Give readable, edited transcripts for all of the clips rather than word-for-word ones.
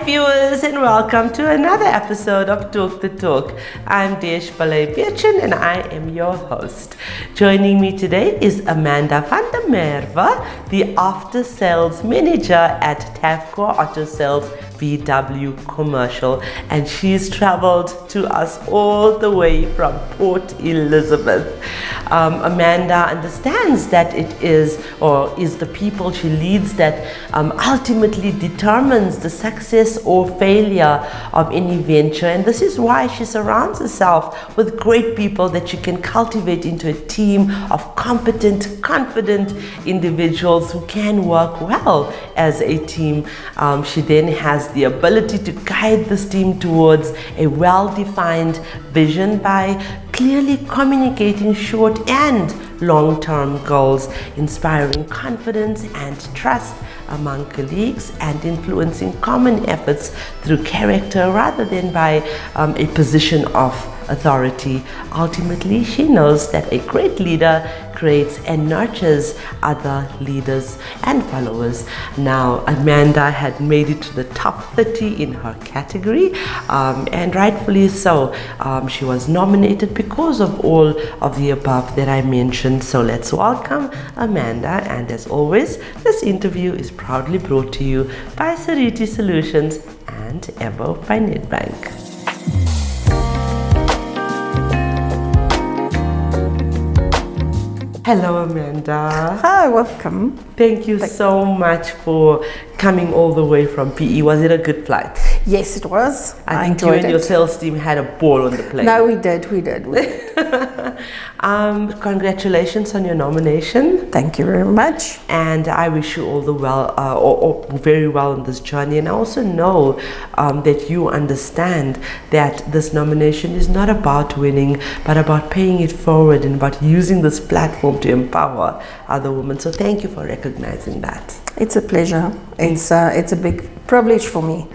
viewers, and welcome to another episode of Talk the Talk. I'm Desh Balay-Birchin and I am your host. Joining me today is Amanda Van Der Merwe, the Aftersales Manager at Tavcor Auto Sales VW Commercial, and she's traveled to us all the way from Port Elizabeth. Amanda understands that it is the people she leads that ultimately determines the success or failure of any venture, and this is why she surrounds herself with great people that she can cultivate into a team of competent, confident individuals who can work well as a team. She then has the ability to guide this team towards a well-defined vision by clearly communicating short and long-term goals, inspiring confidence and trust among colleagues, and influencing common efforts through character rather than by a position of authority. Ultimately, she knows that a great leader creates and nurtures other leaders and followers. Now, Amanda had made it to the top 30 in her category, and rightfully so. She was nominated because of all of the above that I mentioned. So let's welcome Amanda, and as always, this interview is proudly brought to you by Sariti Solutions and Evo by Nedbank. Hello, Amanda. Hi, welcome. Thank you so much for coming all the way from PE. Was it a good flight? Yes, it was. I think you and your sales team had a ball on the plane. No, we did. Congratulations on your nomination. Thank you very much. And I wish you all the very well in this journey. And I also know that you understand that this nomination is not about winning, but about paying it forward and about using this platform to empower other women. So thank you for recognizing that. It's a pleasure. It's a big privilege for me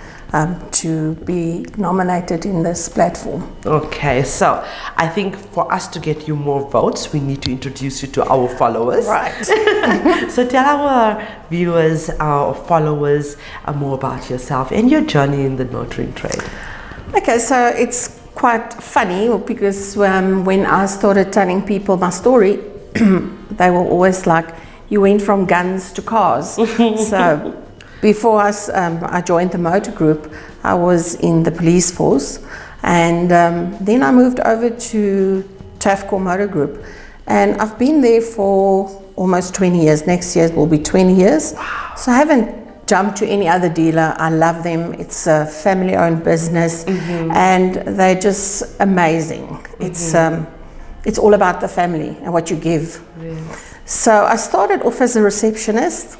to be nominated in this platform. Okay, so I think for us to get you more votes, we need to introduce you to our followers. Right. So tell our viewers, our followers, more about yourself and your journey in the nurturing trade. Okay, so it's quite funny because when I started telling people my story, they were always like, you went from guns to cars. So before I joined the motor group, I was in the police force, and then I moved over to Tavcor Motor Group, and I've been there for almost 20 years. Next year will be 20 years. Wow. So I haven't jumped to any other dealer. I love them. It's a family-owned business, and they're just amazing. It's all about the family and what you give. Really? So I started off as a receptionist,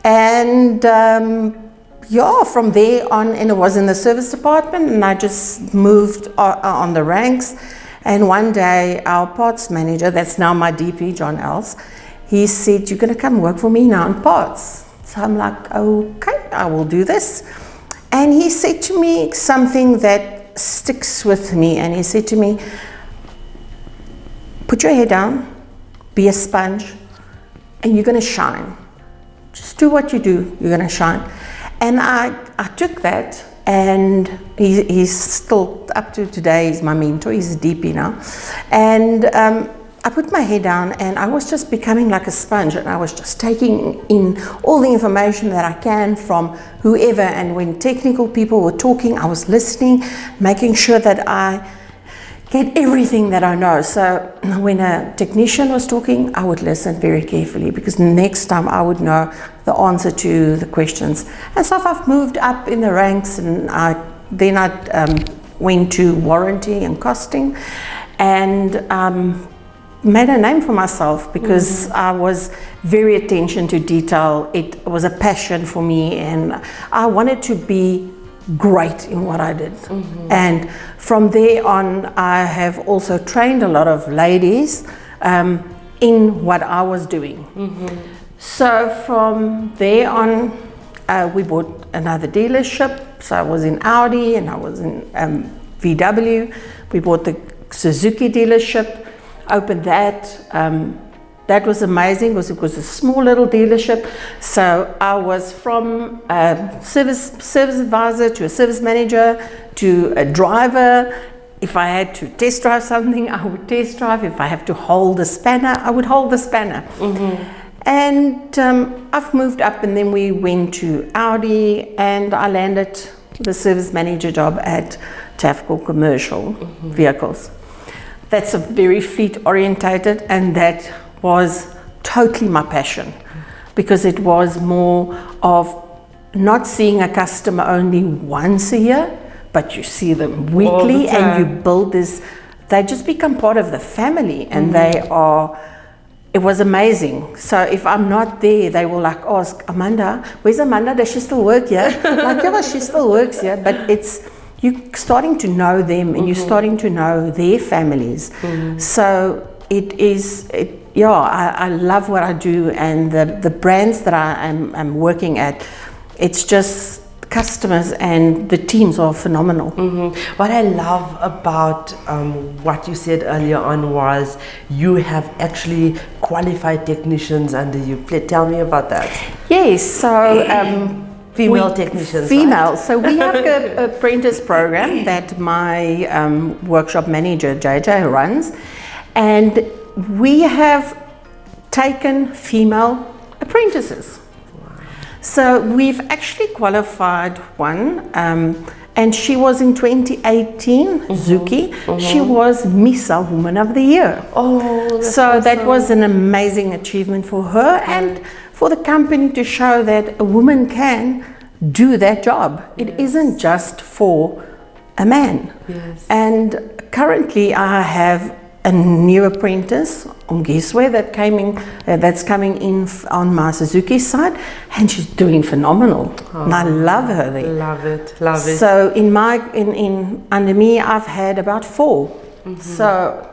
and from there on, and it was in the service department, and I just moved on the ranks. And one day our parts manager, that's now my DP, John Els, he said, you're going to come work for me now in parts. So I'm like, okay, I will do this. And he said to me something that sticks with me, and he said to me, put your head down, be a sponge, and you're going to shine. Just do what you do, you're going to shine. And I took that, and he's still, up to today, he's my mentor, he's a DP now. And I put my head down, and I was just becoming like a sponge, and I was just taking in all the information that I can from whoever. And when technical people were talking, I was listening, making sure that I get everything that I know. So when a technician was talking, I would listen very carefully, because next time I would know the answer to the questions. And so I've moved up in the ranks, and then I went to warranty and costing, and made a name for myself, because I was very attention to detail. It was a passion for me, and I wanted to be great in what I did. And from there on, I have also trained a lot of ladies in what I was doing. So from there on, we bought another dealership. So I was in Audi, and I was in VW. We bought the Suzuki dealership, opened that. that was amazing because it was a small little dealership. So I was from a service advisor to a service manager to a driver. If I had to test drive something, I would test drive. If I have to hold a spanner, I would hold the spanner. And I've moved up, and then we went to Audi, and I landed the service manager job at Tavcor commercial vehicles. That's a very fleet orientated, and that was totally my passion, because it was more of not seeing a customer only once a year, but you see them weekly, and you build this, they just become part of the family, and it was amazing. So if I'm not there, they will like ask, Amanda, where's Amanda? Does she still work here? Like, yeah, she still works here, but you're starting to know them, and you're starting to know their families. So I love what I do, and the brands that I'm working at, it's just customers and the teams are phenomenal. What I love about what you said earlier on was you have actually qualified technicians under you. Tell me about that. Yes, so female technicians. Female. Right? So we have an apprentice program that my workshop manager JJ runs, and we have taken female apprentices. So we've actually qualified one, and she was in 2018, Zuki. She was Misa Woman of the Year. So awesome. That was an amazing achievement for her and for the company to show that a woman can do that job. It isn't just for a man. And currently I have a new apprentice on Giswe that's coming in on my Suzuki side, and she's doing phenomenal. And I love her there. Love it. So in under me, I've had about 4. So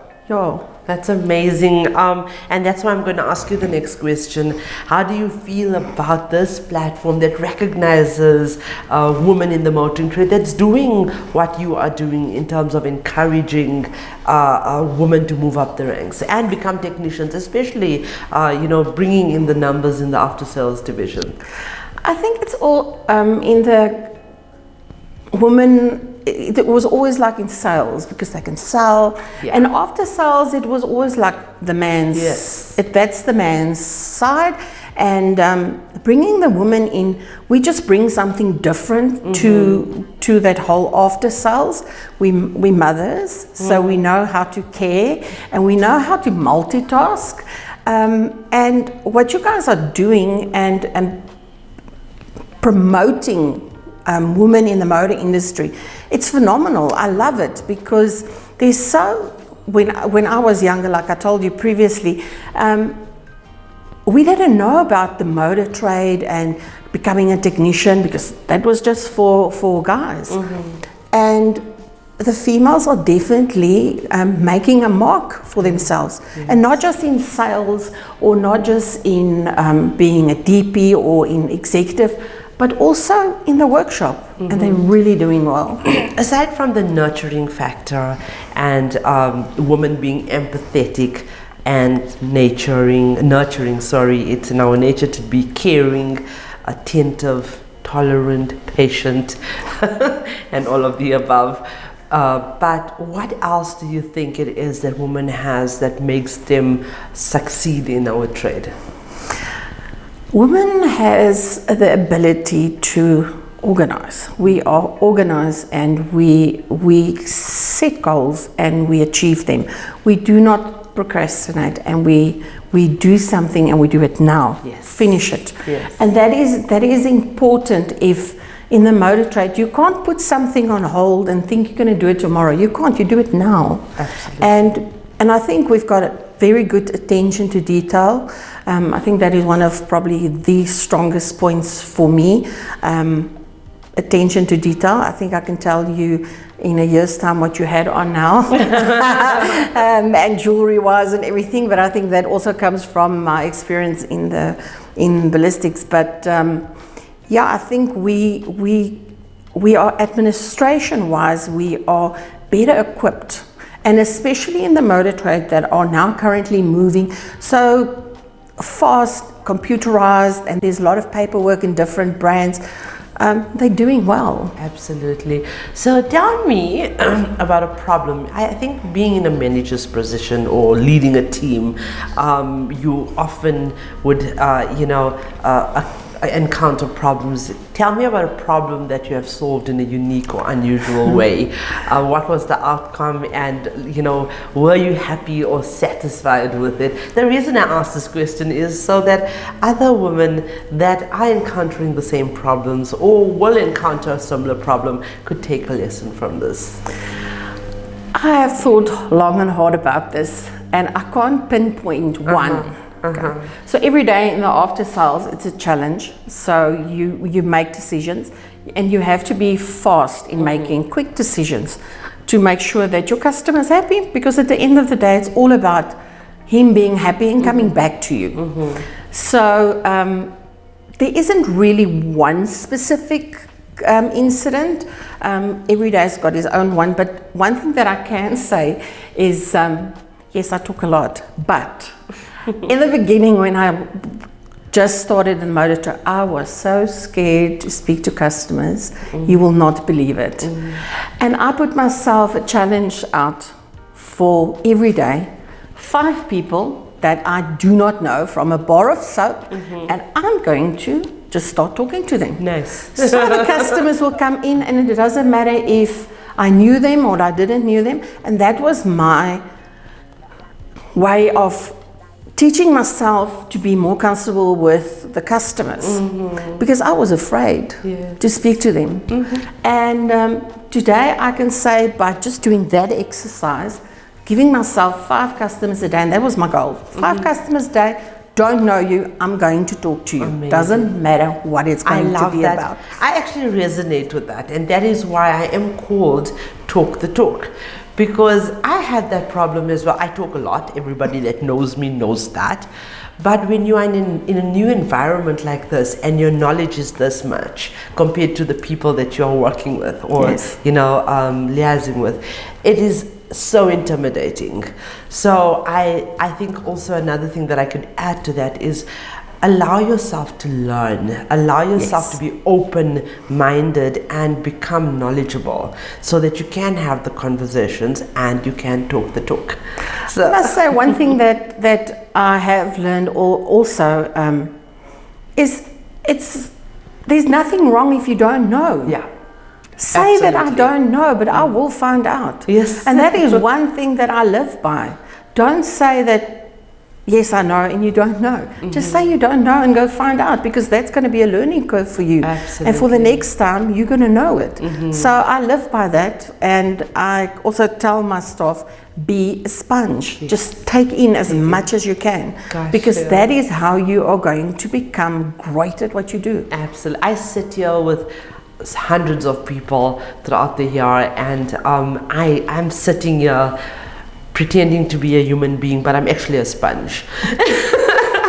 that's amazing. And that's why I'm going to ask you the next question. How do you feel about this platform that recognizes women in the motoring trade, that's doing what you are doing in terms of encouraging women to move up the ranks and become technicians, especially bringing in the numbers in the after sales division? I think it's all in the women. It was always like in sales, because they can sell, and after sales it was always like the man's. That's the man's side, and bringing the woman in, we just bring something different to that whole after sales. We mothers, so we know how to care, and we know how to multitask, and what you guys are doing and promoting women in the motor industry, it's phenomenal. I love it, because when I was younger, like I told you previously, we didn't know about the motor trade and becoming a technician, because that was just for guys. And the females are definitely making a mark for themselves, and not just in sales, or not just in being a DP or in executive, but also in the workshop, and they're really doing well. Aside from the nurturing factor and women being empathetic and nurturing, it's in our nature to be caring, attentive, tolerant, patient, and all of the above. But what else do you think it is that women has that makes them succeed in our trade? Women has the ability to organize. We are organized, and we set goals and we achieve them. We do not procrastinate, and we do something and we do it now. Finish it. And that is important. If in the motor trade you can't put something on hold and think you're going to do it tomorrow, you can't. You do it now. Absolutely. And I think we've got a very good attention to detail. I think that is one of probably the strongest points for me. Attention to detail. I think I can tell you in a year's time what you had on now, and jewelry wise and everything. But I think that also comes from my experience in ballistics. But I think we are administration wise, we are better equipped. And especially in the motor trade that are now currently moving. So fast, computerized, and there's a lot of paperwork in different brands. They're doing well. Absolutely. So tell me about a problem. I think being in a manager's position or leading a team, you often would, encounter problems. Tell me about a problem that you have solved in a unique or unusual way. What was the outcome, and were you happy or satisfied with it? The reason I ask this question is so that other women that are encountering the same problems or will encounter a similar problem could take a lesson from this. I have thought long and hard about this, and I can't pinpoint one. Okay. So every day in the after sales, it's a challenge. So you make decisions, and you have to be fast in making quick decisions to make sure that your customer is happy, because at the end of the day, it's all about him being happy and coming back to you. So there isn't really one specific incident. Every day's got his own one, but one thing that I can say is, yes, I talk a lot, but in the beginning, when I just started in motor trade, I was so scared to speak to customers. You will not believe it. And I put myself a challenge out for every day, 5 people that I do not know from a bar of soap, and I'm going to just start talking to them. Nice. So the customers will come in, and it doesn't matter if I knew them or I didn't knew them. And that was my way of teaching myself to be more comfortable with the customers, because I was afraid to speak to them. And today I can say, by just doing that exercise, giving myself 5 customers a day, and that was my goal, 5 customers a day, don't know you, I'm going to talk to you. Amazing. Doesn't matter what it's going to be about. I actually resonate with that, and that is why I am called Talk the Talk. Because I had that problem as well. I talk a lot. Everybody that knows me knows that. But when you are in a new environment like this, and your knowledge is this much compared to the people that you're working with or liaising with, it is so intimidating. So I think also another thing that I could add to that is allow yourself to learn, allow yourself to be open-minded and become knowledgeable, so that you can have the conversations and you can talk the talk. So I must say, one thing that I have learned also is there's nothing wrong if you don't know. Say Absolutely. that I don't know, but I will find out. Yes. And that is one thing that I live by. Don't say that, yes, I know, and you don't know. Just say you don't know and go find out, because that's going to be a learning curve for you. Absolutely. And for the next time, you're going to know it. So I live by that, and I also tell my staff, be a sponge. Just take in as much as you can, because that is how you are going to become great at what you do. Absolutely. I sit here with hundreds of people throughout the year, and I'm sitting here pretending to be a human being, but I'm actually a sponge.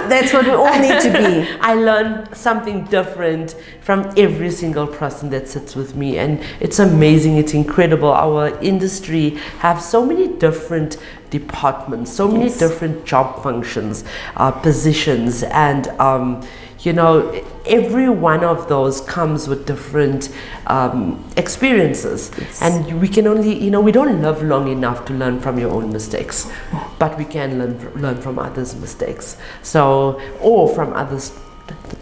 That's what we all need to be. I learn something different from every single person that sits with me, and it's amazing, it's incredible. Our industry have so many different departments, so many different job functions, positions, and every one of those comes with different experiences. And we can only, we don't live long enough to learn from your own mistakes, but we can learn from others' mistakes, or from others'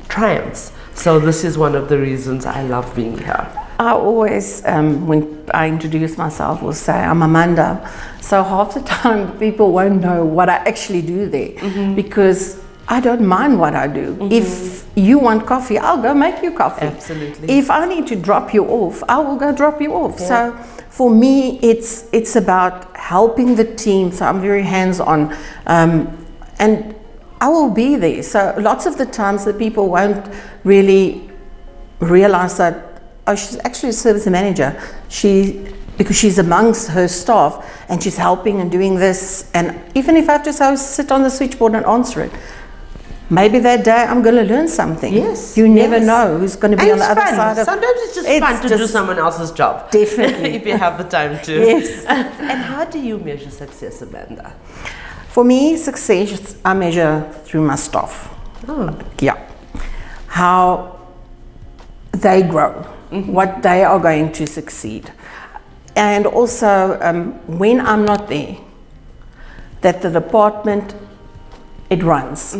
triumphs. So this is one of the reasons I love being here. I always, when I introduce myself, will say I'm Amanda. So half the time people won't know what I actually do there, because I don't mind what I do. If you want coffee, I'll go make you coffee. Absolutely. If I need to drop you off, I will go drop you off. So for me, it's about helping the team. So I'm very hands-on, and I will be there. So lots of the times the people won't really realize that, oh, she's actually a service manager. Because she's amongst her staff and she's helping and doing this. And even if I have to sit on the switchboard and answer it, maybe that day I'm going to learn something. Yes. You never know who's going to be on the other side of it. Sometimes it's just fun to do someone else's job. Definitely. If you have the time to. Yes. And how do you measure success, Amanda? For me, success I measure through my staff. Oh. Yeah. How they grow, what they are going to succeed. And also, when I'm not there, that the department, it runs.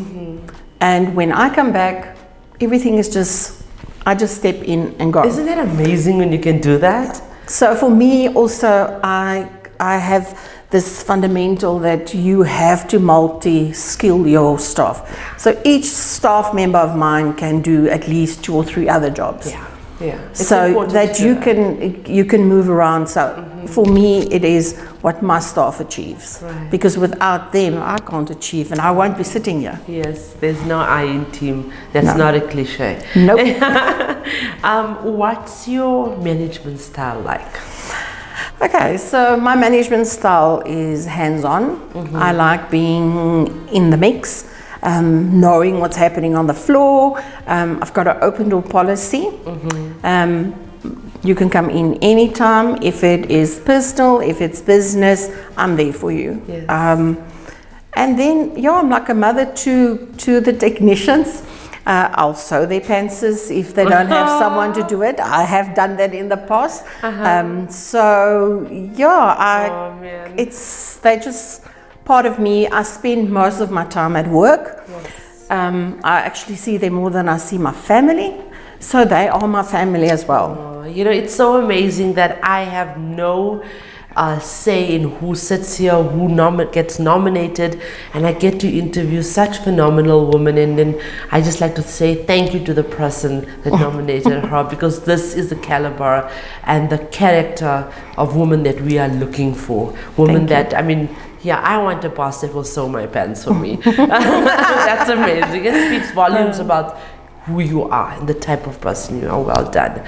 And when I come back, everything is just, I just step in and go. Isn't that amazing when you can do that? So for me also, I have this fundamental that you have to multi-skill your staff. So each staff member of mine can do at least 2 or 3 other jobs. Yeah. So that you can move around. So for me, it is what my staff achieves. Right. Because without them, I can't achieve, and I won't be sitting here. Yes, there's no I in team. That's not a cliche. Nope. What's your management style like? Okay, so my management style is hands-on. I like being in the mix, knowing what's happening on the floor. I've got an open door policy. You can come in anytime. If it is personal, if it's business, I'm there for you. Yes. And then, I'm like a mother to the technicians. I'll sew their pants if they don't have someone to do it. I have done that in the past. They're just part of me. I spend most of my time at work. Yes. I actually see them more than I see my family. So they are my family as well. It's so amazing that I have no say in who sits here, who gets nominated, and I get to interview such phenomenal women. And then I just like to say thank you to the person that nominated her, because this is the caliber and the character of women that we are looking for. Women that, I want a boss that will sew my pants for me. That's amazing. It speaks volumes about who you are and the type of person you are. Well done.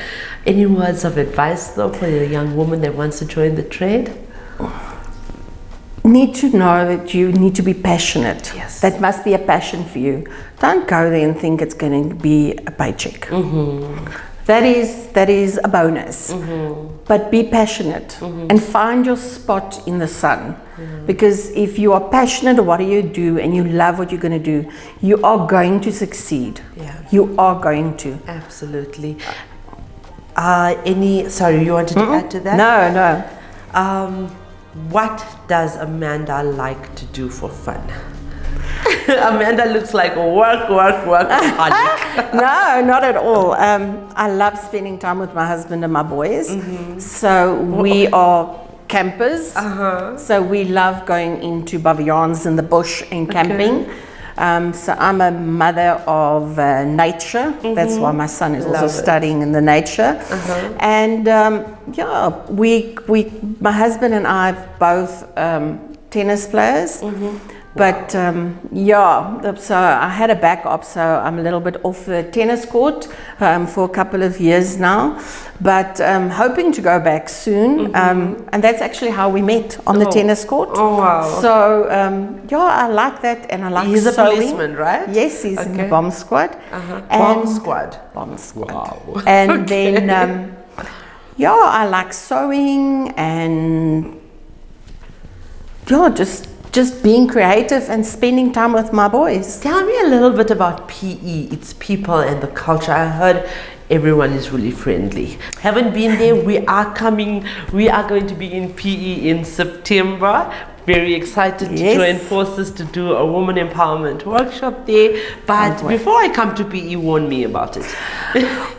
Any words of advice though for a young woman that wants to join the trade? Need to know that you need to be passionate. Yes. That must be a passion for you. Don't go there and think it's going to be a paycheck. That is a bonus. But be passionate and find your spot in the sun. Because if you are passionate at what you do and you love what you're going to do, you are going to succeed. You are going to. Absolutely. Sorry, you wanted to add to that? No. What does Amanda like to do for fun? Amanda looks like work. No, not at all. I love spending time with my husband and my boys. So we are campers. So we love going into bavillons in the bush and camping. So I'm a mother of nature. That's why my son is also studying in the nature. And my husband and I are both tennis players. But so I had a backup, so I'm a little bit off the tennis court for a couple of years now, but hoping to go back soon. And that's actually how we met, on the tennis court. Oh wow! So I like that, and I like He's a sewing. policeman, right? Yes, he's in the bomb squad. Bomb squad. Wow. And then I like sewing and just being creative and spending time with my boys. Tell me a little bit about PE, its people and the culture. I heard everyone is really friendly. Haven't been there. We are going to be in PE in September. Very excited to join forces to do a woman empowerment workshop there. But before I come to PE, warn me about it.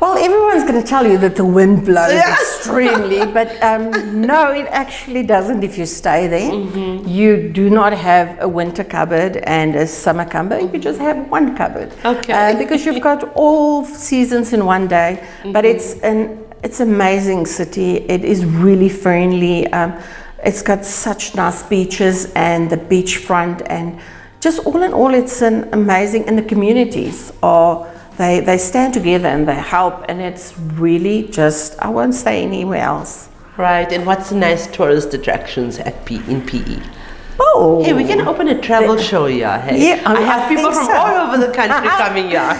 Well, everyone's going to tell you that the wind blows extremely, but no, it actually doesn't if you stay there. You do not have a winter cupboard and a summer cupboard. You just have one cupboard. Okay. Because you've got all seasons in one day. But it's amazing city. It is really friendly. It's got such nice beaches and the beachfront, and just all in all, it's an amazing. And the communities they stand together and they help, and it's really just, I won't say anywhere else. Right. And what's the nice tourist attractions in PE? Oh, hey, we can open a travel show here. Hey, yeah, I have people from all over the country coming here.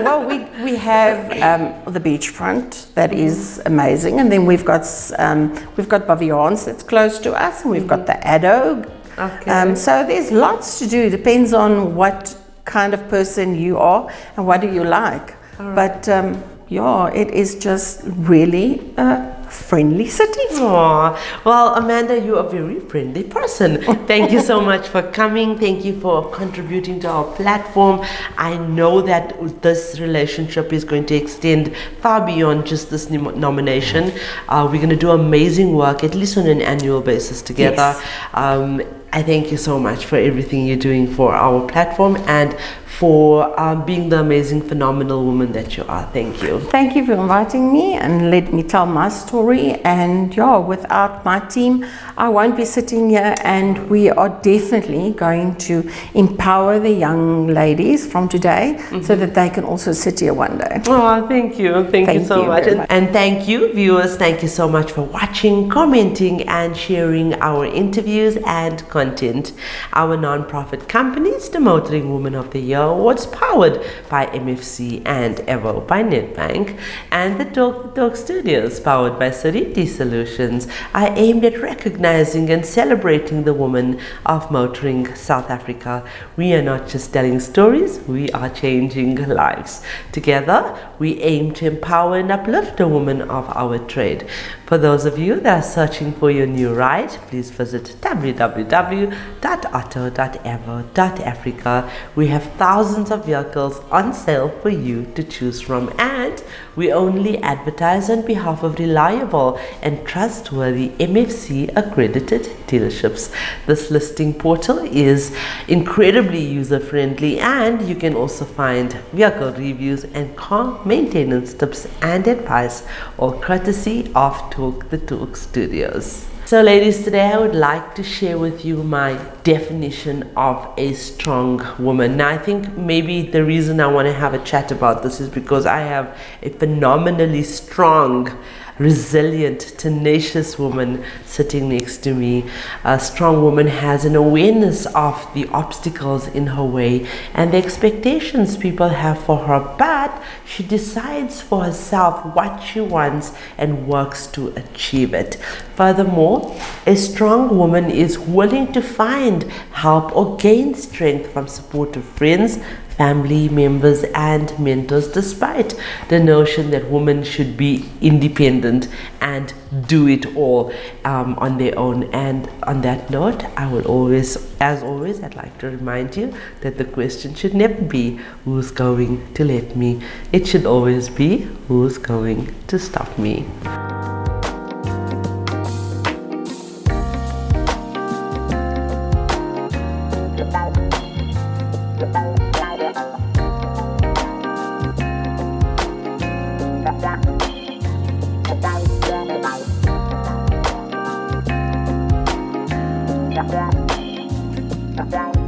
Well, we have the beachfront that is amazing, and then we've got pavilions that's close to us, and we've got the Addo Okay. So there's lots to do. Depends on what kind of person you are and what do you like. But yeah, it is just really a friendly city. Aw. Well, Amanda, you're a very friendly person. Thank you so much for coming. Thank you for contributing to our platform. I know that this relationship is going to extend far beyond just this nomination. We're going to do amazing work, at least on an annual basis together. Yes. I thank you so much for everything you're doing for our platform and for being the amazing, phenomenal woman that you are. Thank you. Thank you for inviting me and let me tell my story. And yeah, without my team, I won't be sitting here, and we are definitely going to empower the young ladies from today so that they can also sit here one day. Oh, thank you. Thank you so much. And thank you, viewers. Thank you so much for watching, commenting, and sharing our interviews and content. Our non-profit company is the Motoring Woman of the Year Awards, powered by MFC and Evo by Nedbank, and the Talk Studios, powered by Sariti Solutions, are aimed at recognizing and celebrating the women of motoring South Africa. We are not just telling stories, we are changing lives. Together, we aim to empower and uplift the women of our trade. For those of you that are searching for your new ride, please visit www.otto.evo.africa. We have thousands of vehicles on sale for you to choose from, and we only advertise on behalf of reliable and trustworthy MFC accredited dealerships. This listing portal is incredibly user-friendly, and you can also find vehicle reviews and car maintenance tips and advice, all courtesy of the Talk Studios. So ladies, today I would like to share with you my definition of a strong woman. Now I think maybe the reason I want to have a chat about this is because I have a phenomenally strong, resilient, tenacious woman sitting next to me. A strong woman has an awareness of the obstacles in her way and the expectations people have for her, but she decides for herself what she wants and works to achieve it. Furthermore, a strong woman is willing to find help or gain strength from supportive friends, family members, and mentors, despite the notion that women should be independent and do it all on their own. And on that note, I will always, as always, I'd like to remind you that the question should never be who's going to let me. It should always be who's going to stop me. Yeah.